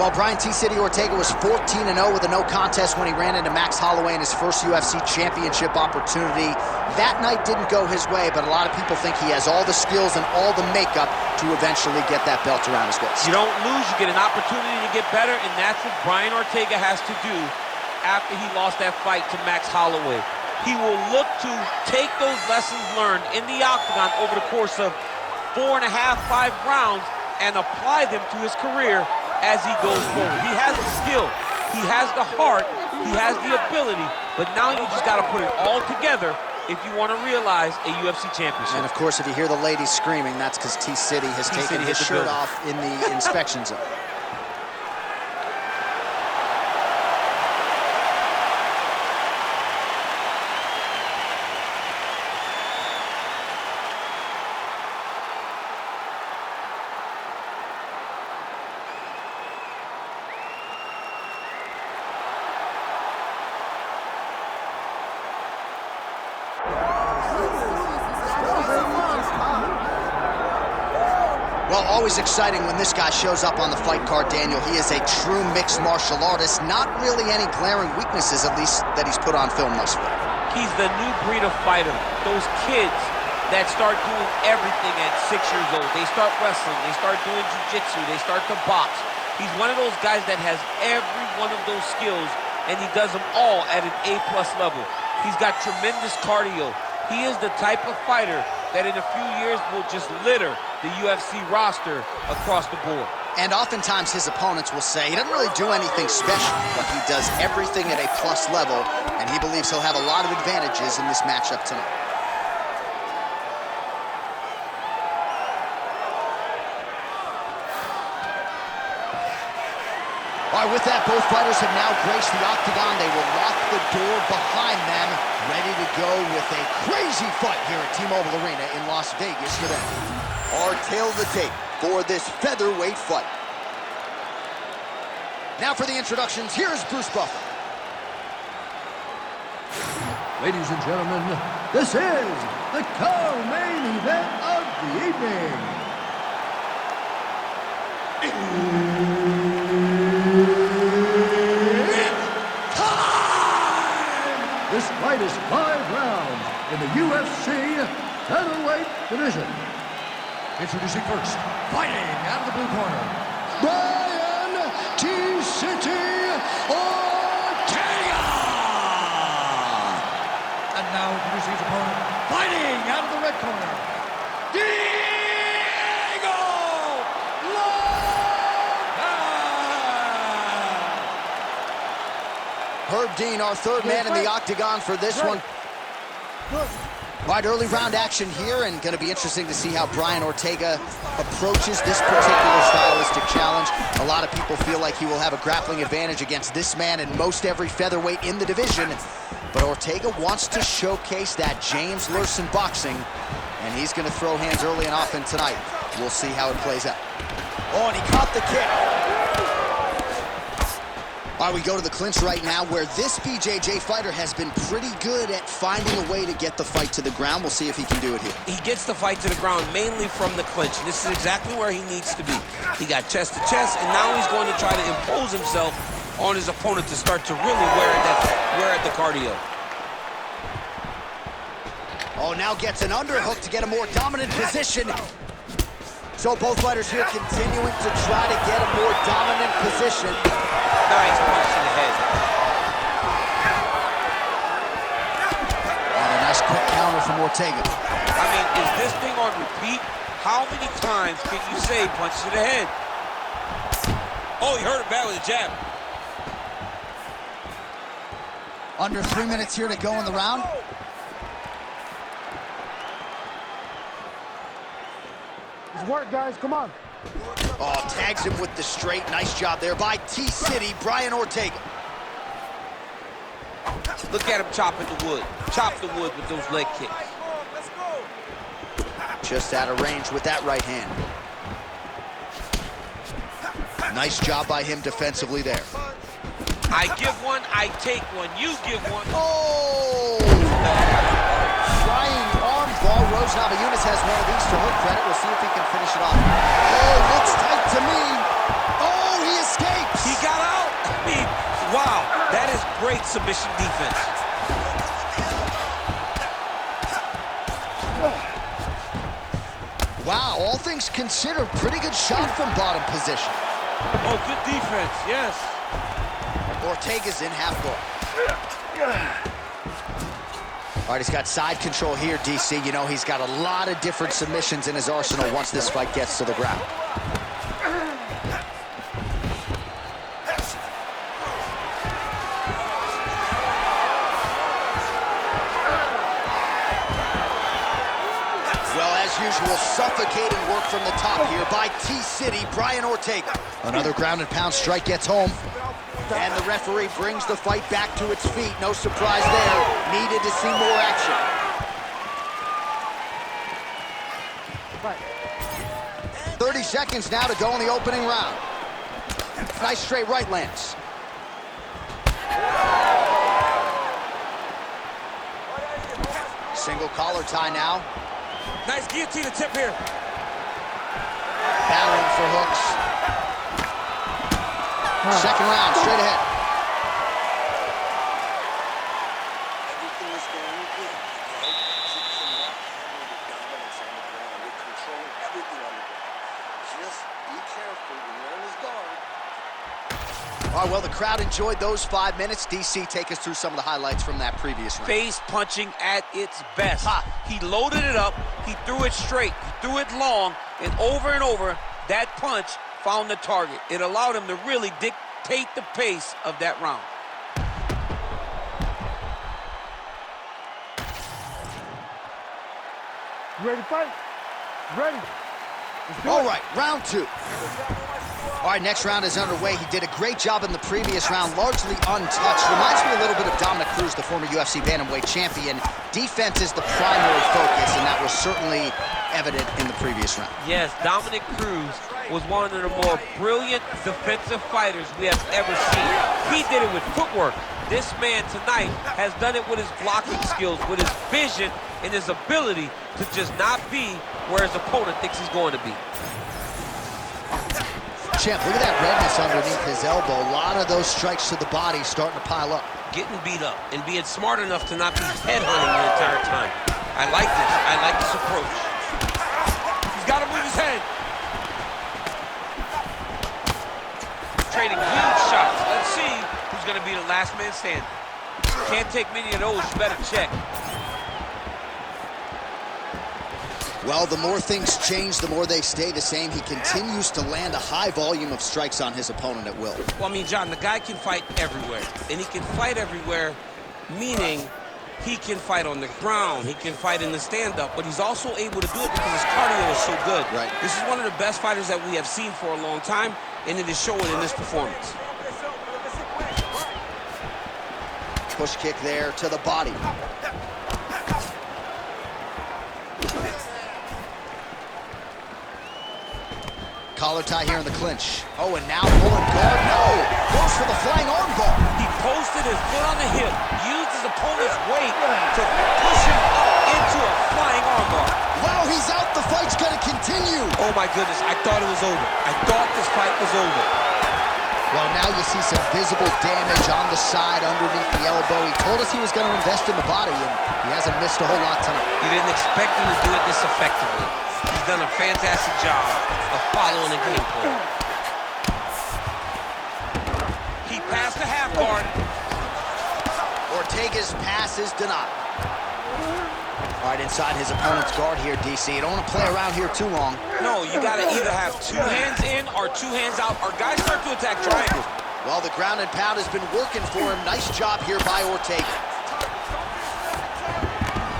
Well, Brian T-City Ortega was 14-0 with a no contest when he ran into Max Holloway in his first UFC championship opportunity. That night didn't go his way, but a lot of people think he has all the skills and all the makeup to eventually get that belt around his waist. You don't lose, you get an opportunity to get better, and that's what Brian Ortega has to do after he lost that fight to Max Holloway. He will look to take those lessons learned in the octagon over the course of 4.5, 5 rounds and apply them to his career as he goes forward. He has the skill, he has the heart, he has the ability, but now you just got to put it all together if you want to realize a UFC championship. And of course, if you hear the ladies screaming, that's because T-City has taken his shirt off in the inspection zone. Well, always exciting when this guy shows up on the fight card, Daniel. He is a true mixed martial artist. Not really any glaring weaknesses, at least, that he's put on film thus far. He's the new breed of fighter. Those kids that start doing everything at 6 years old. They start wrestling, they start doing jiu-jitsu, they start to box. He's one of those guys that has every one of those skills, and he does them all at an A+ level. He's got tremendous cardio. He is the type of fighter that in a few years will just litter the UFC roster across the board. And oftentimes his opponents will say he doesn't really do anything special, but he does everything at a plus level, and he believes he'll have a lot of advantages in this matchup tonight. All right, with that, both fighters have now graced the octagon. They will lock the door behind them, ready to go with a crazy fight here at T-Mobile Arena in Las Vegas, Nevada. Our tail of the tape for this featherweight fight. Now for the introductions, here's Bruce Buffer. Ladies and gentlemen, this is the co-main event of the evening. This fight is 5 rounds in the UFC featherweight division. Introducing first, fighting out of the blue corner, Brian T-City Ortega! And now introducing his opponent, fighting out of the red corner, Diego Lopes! Herb Dean, our third man in the octagon for this one. All right, early round action here, and going to be interesting to see how Brian Ortega approaches this particular stylistic challenge. A lot of people feel like he will have a grappling advantage against this man and most every featherweight in the division. But Ortega wants to showcase that James Lurson boxing, and he's going to throw hands early and often tonight. We'll see how it plays out. Oh, and he caught the kick. All right, we go to the clinch right now, where this BJJ fighter has been pretty good at finding a way to get the fight to the ground. We'll see if he can do it here. He gets the fight to the ground mainly from the clinch. This is exactly where he needs to be. He got chest to chest, and now he's going to try to impose himself on his opponent to start to really wear at the cardio. Oh, now gets an underhook to get a more dominant position. So both fighters here continuing to try to get a more dominant position. Nice punch to the head. And a nice quick counter from Ortega. I mean, is this thing on repeat? How many times can you say punch to the head? Oh, he hurt him bad with a jab. Under 3 minutes here to go in the round. Good work, guys. Come on. Oh, tags him with the straight. Nice job there by T-City, Brian Ortega. Look at him chopping the wood. Chop the wood with those leg kicks. Just out of range with that right hand. Nice job by him defensively there. I give one, I take one. You give one. Oh! Flying armbar. Rose Namajunas has one of these to her credit. We'll see if he can finish it off. Oh, looks tight to me. Oh, he escapes. complete submission defense. Wow, all things considered, pretty good shot from bottom position. Oh, good defense, yes. Ortega's in half guard. All right, he's got side control here, DC. You know, he's got a lot of different submissions in his arsenal once this fight gets to the ground. Well, as usual, suffocating work from the top here by T-City, Brian Ortega. Another ground and pound strike gets home. And the referee brings the fight back to its feet. No surprise there. Needed to see more action. Right. 30 seconds now to go in the opening round. Nice straight right lands. Single collar tie now. Nice guillotine tip here. Battling for hooks. Second round, straight ahead. Everything is going good, okay? Keep your not having the dominance on the ground. You're controlling everything on the ground. Just be careful when you're on his guard. All right, well, the crowd enjoyed those 5 minutes. DC, take us through some of the highlights from that previous round. Face punching at its best. Ha. He loaded it up, he threw it straight, he threw it long, and over, that punch found the target. It allowed him to really dictate the pace of that round. You ready to fight? Ready. Let's do All it. right, round two. All right, next round is underway. He did a great job in the previous round, largely untouched. Reminds me a little bit of Dominic Cruz, the former UFC bantamweight champion. Defense is the primary focus, and that was certainly evident in the previous round. Yes, Dominic Cruz was one of the more brilliant defensive fighters we have ever seen. He did it with footwork. This man tonight has done it with his blocking skills, with his vision, and his ability to just not be where his opponent thinks he's going to be. Champ, look at that redness underneath his elbow. A lot of those strikes to the body starting to pile up. Getting beat up and being smart enough to not be headhunting the entire time. I like this. I like this approach. He's got to move his head. Trading huge shots. Let's see who's going to be the last man standing. Can't take many of those. You better check. Well, the more things change, the more they stay the same. He continues to land a high volume of strikes on his opponent at will. Well, I mean, John, the guy can fight everywhere. And he can fight everywhere, meaning he can fight on the ground, he can fight in the stand-up, but he's also able to do it because his cardio is so good. Right. This is one of the best fighters that we have seen for a long time, and it is showing in this performance. Push kick there to the body. Collar tie here in the clinch. Oh, and now pulling guard. No! Goes for the flying arm bar. He posted his foot on the hip, used his opponent's weight to push him up into a flying armbar. Wow, he's out. The fight's going to continue. Oh, my goodness. I thought it was over. I thought this fight was over. Well, now you see some visible damage on the side underneath the elbow. He told us he was going to invest in the body, and he hasn't missed a whole lot tonight. You didn't expect him to do it this effectively. He's done a fantastic job of following the game plan. He passed the half guard. Ortega's pass is denied. All right, inside his opponent's guard here, DC. You don't want to play around here too long. No, you got to either have two hands in or two hands out, or guys start to attack triangles. Well, the ground and pound has been working for him. Nice job here by Ortega.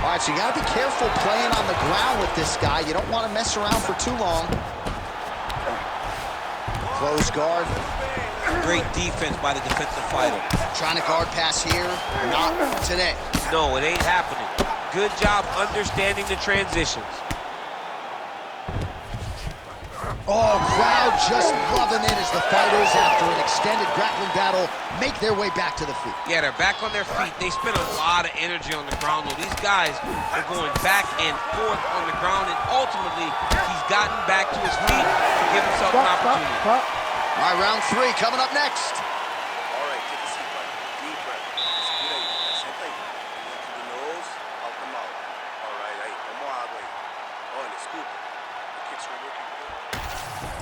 All right, so you got to be careful playing on the ground with this guy. You don't want to mess around for too long. Close guard. Great defense by the defensive fighter. Trying to guard pass here. Not today. No, it ain't happening. Good job understanding the transitions. Oh, crowd just loving it as the fighters, after an extended grappling battle, make their way back to the feet. Yeah, they're back on their feet. They spend a lot of energy on the ground, though. These guys are going back and forth on the ground, and ultimately, he's gotten back to his feet to give himself an opportunity. All right, round three coming up next. All right, take a seat, buddy. Deep breath.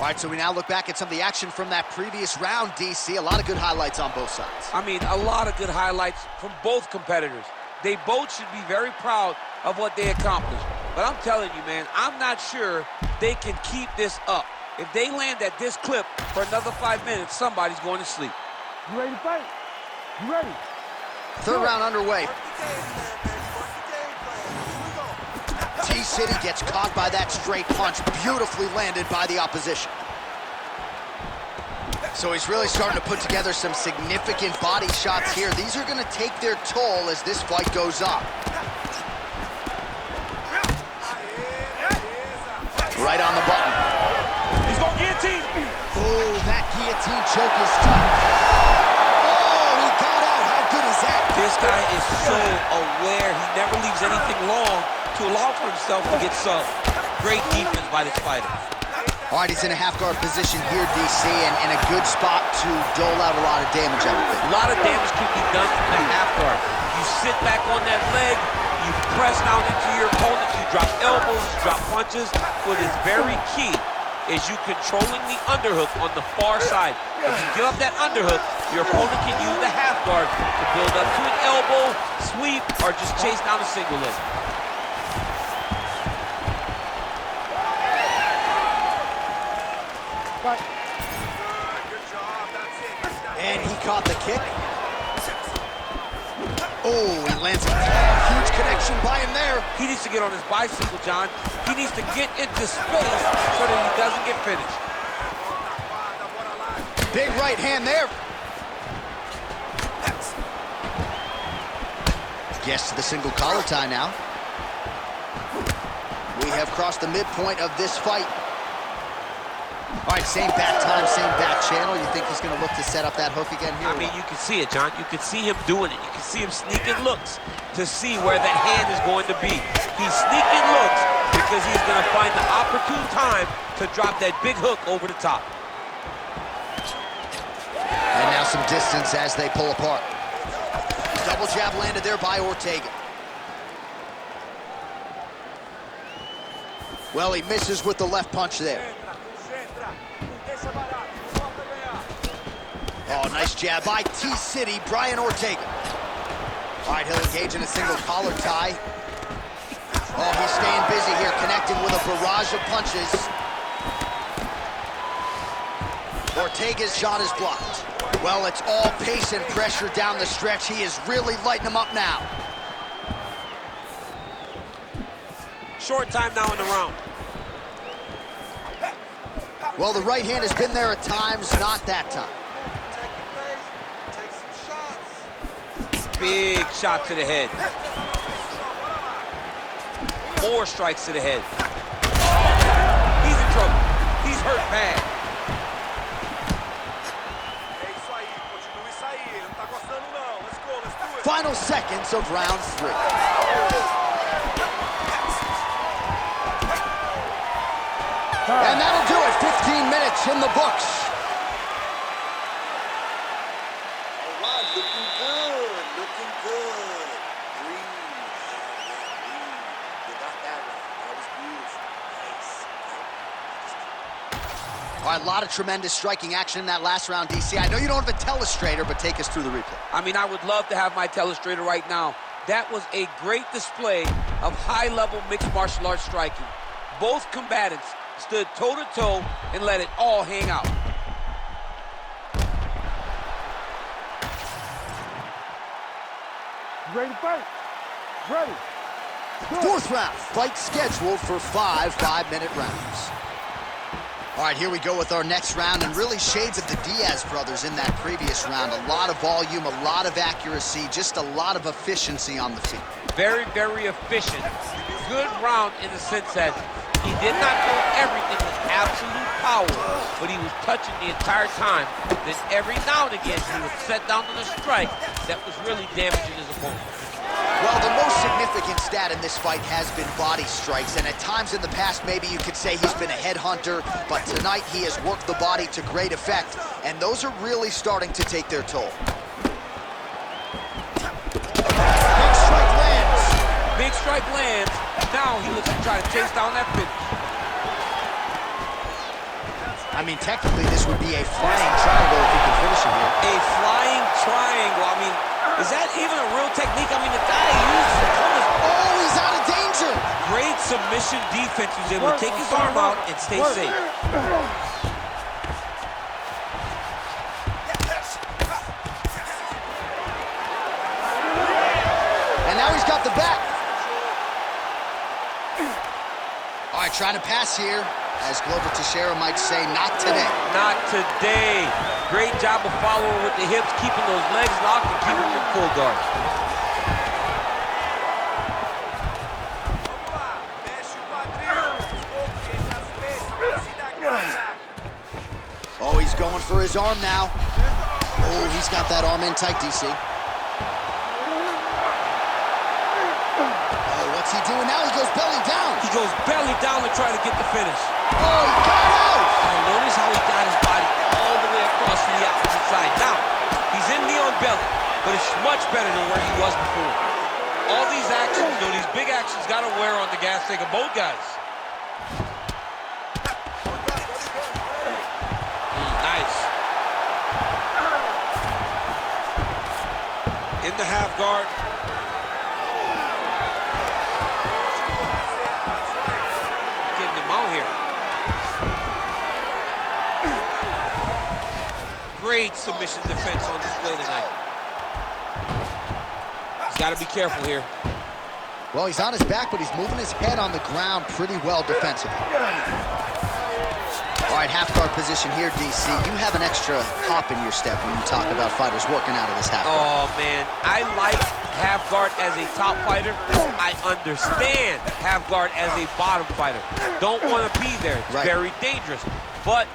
All right, so we now look back at some of the action from that previous round, DC. A lot of good highlights on both sides. I mean, a lot of good highlights from both competitors. They both should be very proud of what they accomplished. But I'm telling you, man, I'm not sure they can keep this up. If they land at this clip for another 5 minutes, somebody's going to sleep. You ready to fight? You ready? Third round underway. T-City gets caught by that straight punch, beautifully landed by the opposition. So he's really starting to put together some significant body shots here. These are going to take their toll as this fight goes on. Right on the button. He's going to guillotine. Oh, that guillotine choke is tough. Oh, he got out. How good is that? This guy is so aware. He never leaves anything long to allow for himself to get subbed. Great defense by this fighter. All right, he's in a half-guard position here, DC, and in a good spot to dole out a lot of damage, I would think. A lot of damage can be done from the half guard. You sit back on that leg, you press down into your opponent, you drop elbows, you drop punches. What is very key is you controlling the underhook on the far side. If you give up that underhook, your opponent can use the half guard to build up to an elbow, sweep, or just chase down a single leg. And he caught the kick. Oh, he lands a huge connection by him there. He needs to get on his bicycle, John. He needs to get into space so that he doesn't get finished. Big right hand there. Gets to the single collar tie now. We have crossed the midpoint of this fight. All right, same back time, same back channel. You think he's going to look to set up that hook again here? I mean, you can see it, John. You can see him doing it. You can see him sneaking looks to see where that hand is going to be. He's sneaking looks because he's going to find the opportune time to drop that big hook over the top. And now some distance as they pull apart. Double jab landed there by Ortega. Well, he misses with the left punch there. Oh, nice jab by T-City, Brian Ortega. All right, he'll engage in a single collar tie. Oh, he's staying busy here, connecting with a barrage of punches. Ortega's shot is blocked. Well, it's all pace and pressure down the stretch. He is really lighting him up now. Short time now in the round. Well, the right hand has been there at times, not that time. Big shot to the head. More strikes to the head. He's in trouble. He's hurt bad. Final seconds of round 3. And that'll do it. 15 minutes in the books. All right, looking good, looking good. Breathe, breathe. You got that one. That was beautiful. Nice. All right, a lot of tremendous striking action in that last round, DC. I know you don't have a telestrator, but take us through the replay. I mean, I would love to have my telestrator right now. That was a great display of high-level mixed martial arts striking. Both combatants stood toe-to-toe and let it all hang out. You ready to fight? Ready. Good. Fourth round, fight scheduled for 5 5-minute rounds. All right, here we go with our next round, and really shades of the Diaz brothers in that previous round. A lot of volume, a lot of accuracy, just a lot of efficiency on the feet. Very, very efficient. Good round in the sense that he did not go everything with absolute power, but he was touching the entire time. Then every now and again, he would set down on a strike that was really damaging his opponent. Well, the most significant stat in this fight has been body strikes, and at times in the past, maybe you could say he's been a headhunter, but tonight he has worked the body to great effect, and those are really starting to take their toll. Big strike lands. Big strike lands. Now he looks to try to chase down that finish. I mean, technically, this would be a flying triangle if he could finish it here. A flying triangle. I mean, is that even a real technique? I mean, the guy used his opponent's... Oh, he's out of danger! Great submission defense. He was able to take his arm out and stay safe. And now he's got the back. All right, trying to pass here. As Glover Teixeira might say, not today. Not today. Great job of following with the hips, keeping those legs locked and keeping them in full guard. Oh, he's going for his arm now. Oh, he's got that arm in tight, DC. Oh, what's he doing now? He goes belly down. He goes belly down to try to get the finish. Oh, he got out! Notice how he got his body all the way across to the opposite side. Now, he's in knee on belly, but it's much better than where he was before. All these actions, these big actions, got to wear on the gas tank of both guys. Nice. In the half guard. Getting him out here. Great submission defense on display tonight. He's got to be careful here. Well, he's on his back, but he's moving his head on the ground pretty well defensively. All right, half guard position here, DC. You have an extra hop in your step when you talk about fighters working out of this half guard. Oh, man. I like half guard as a top fighter. I understand half guard as a bottom fighter. Don't want to be there. It's very dangerous. But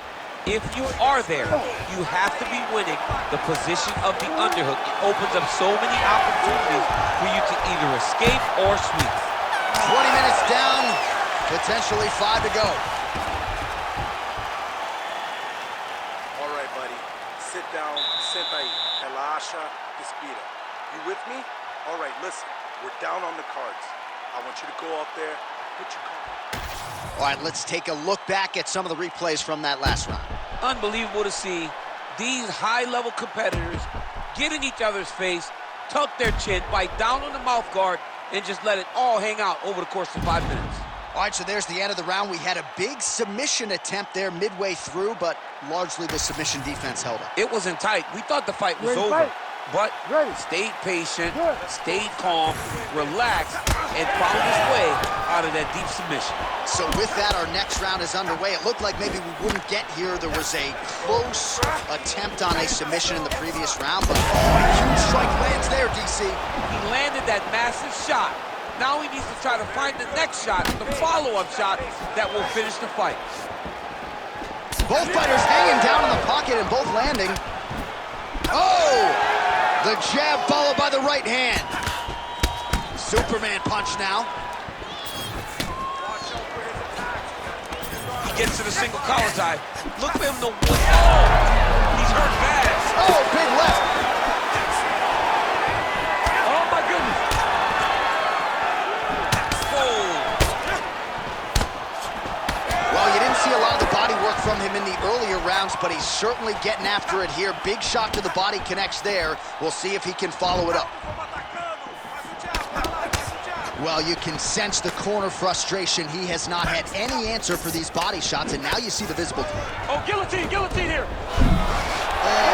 if you are there, you have to be winning the position of the underhook. It opens up so many opportunities for you to either escape or sweep. 20 minutes down, potentially 5 to go. All right, buddy. Sit down. Senta aí. Relaxa. Respira. You with me? All right, listen. We're down on the cards. I want you to go out there, put your card. All right, let's take a look back at some of the replays from that last round. Unbelievable to see these high-level competitors get in each other's face, tuck their chin, bite down on the mouth guard, and just let it all hang out over the course of 5 minutes. All right, so there's the end of the round. We had a big submission attempt there midway through, but largely the submission defense held up. It wasn't tight. We thought the fight was over, but stayed patient, stayed calm, relaxed, and found his way out of that deep submission. So with that, our next round is underway. It looked like maybe we wouldn't get here. There was a close attempt on a submission in the previous round, but a huge strike lands there, DC. He landed that massive shot. Now he needs to try to find the next shot, the follow-up shot that will finish the fight. Both fighters hanging down in the pocket and both landing. Oh! The jab followed by the right hand. Superman punch now. He gets to the single collar tie. Look for him to win. Oh! He's hurt bad. Oh, big left. Oh, my goodness. Well, you didn't see a lot of the body work from him in the earlier rounds, but he's certainly getting after it here. Big shot to the body connects there. We'll see if he can follow it up. Well, you can sense the corner frustration. He has not had any answer for these body shots, and now you see the visible. Oh, guillotine here. Oh,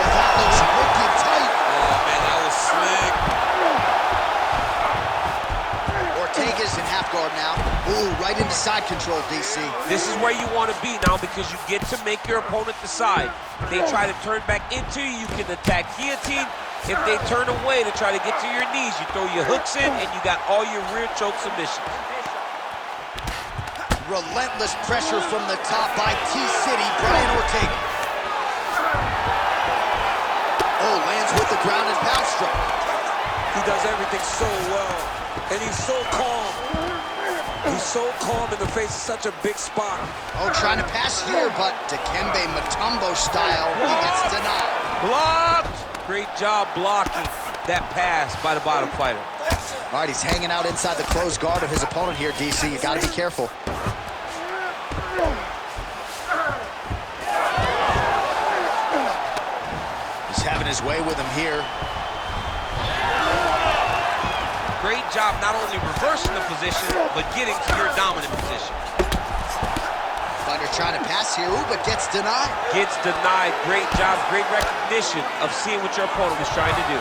that looks wicked tight. Oh, man, that was slick. Ortega's in half guard now. Ooh, right into side control, DC. This is where you want to be now because you get to make your opponent decide. They try to turn back into you, you can attack guillotine. If they turn away to try to get to your knees, you throw your hooks in and you got all your rear choke submissions. Relentless pressure from the top by T-City, Brian Ortega. Oh, lands with the ground and pound stroke. He does everything so well, and he's so calm. He's so calm in the face of such a big spot. Oh, trying to pass here, but Dikembe Mutombo style, he gets denied. Blocked! Great job blocking that pass by the bottom fighter. All right, he's hanging out inside the closed guard of his opponent here, DC. You got to be careful. sway with him here. Great job not only reversing the position, but getting to your dominant position. Fighter trying to pass here, ooh, but gets denied. Gets denied. Great job, great recognition of seeing what your opponent was trying to do.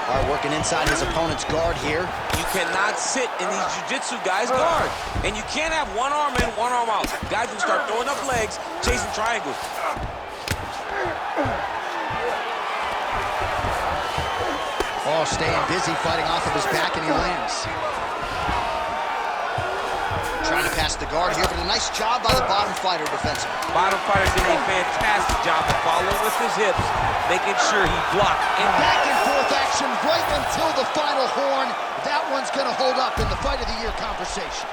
All right, working inside his opponent's guard here. You cannot sit in these jiu-jitsu guys' guard. And you can't have one arm in, one arm out. Guys will start throwing up legs, chasing triangles. Oh, staying busy, fighting off of his back, and he lands. Trying to pass the guard here, but a nice job by the bottom fighter defensively. Bottom fighter did a fantastic job of following with his hips, making sure he blocked. And back and forth action right until the final horn. That one's going to hold up in the Fight of the Year conversation.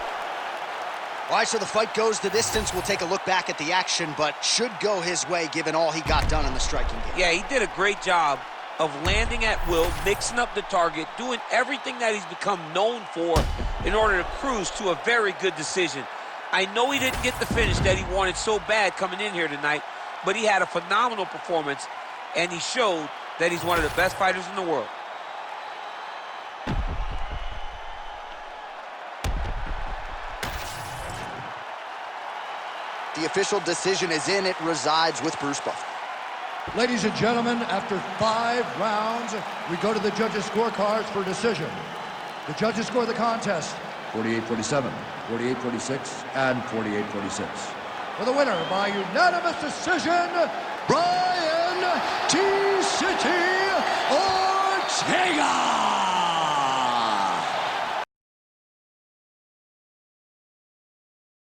All right, so the fight goes the distance. We'll take a look back at the action, but should go his way given all he got done in the striking game. Yeah, he did a great job of landing at will, mixing up the target, doing everything that he's become known for in order to cruise to a very good decision. I know he didn't get the finish that he wanted so bad coming in here tonight, but he had a phenomenal performance, and he showed that he's one of the best fighters in the world. The official decision is in. It resides with Bruce Buffer. Ladies and gentlemen, after 5 rounds, we go to the judges' scorecards for decision. The judges score the contest 48-47, 48-46, and 48-46. For the winner by unanimous decision, Brian T. City Ortega!